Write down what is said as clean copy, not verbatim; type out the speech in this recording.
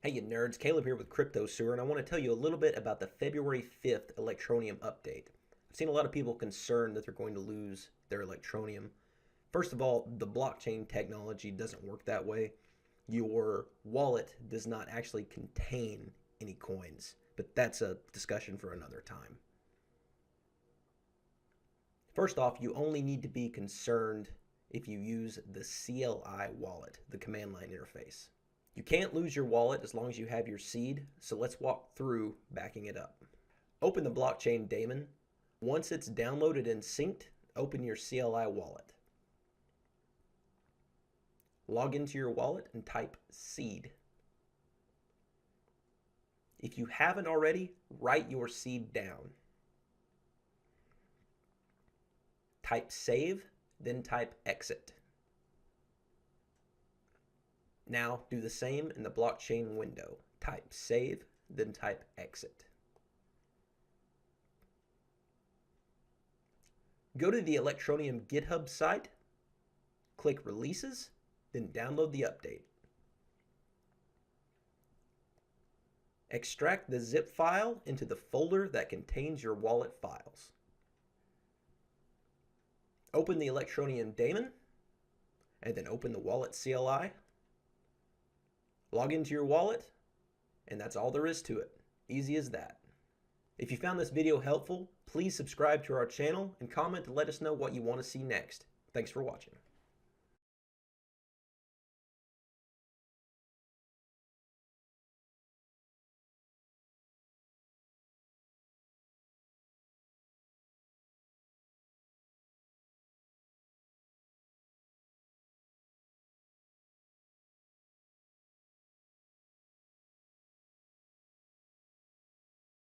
Hey you nerds, Caleb here with Crypto Sewer, and I want to tell you a little bit about the February 5th Electronuem update. I've seen a lot of people concerned that they're going to lose their Electronuem. First of all, the blockchain technology doesn't work that way. Your wallet does not actually contain any coins, but that's a discussion for another time. First off, you only need to be concerned if you use the CLI wallet, the command line interface. You can't lose your wallet as long as you have your seed, so let's walk through backing it up. Open the blockchain daemon. Once it's downloaded and synced, open your CLI wallet. Log into your wallet and type seed. If you haven't already, write your seed down. Type save, then type exit. Now do the same in the blockchain window. Type save, then type exit. Go to the Electronuem GitHub site, click releases, then download the update. Extract the zip file into the folder that contains your wallet files. Open the Electronuem daemon, and then open the wallet CLI. Log into your wallet, and that's all there is to it. Easy as that. If you found this video helpful, please subscribe to our channel and comment to let us know what you want to see next. Thanks for watching.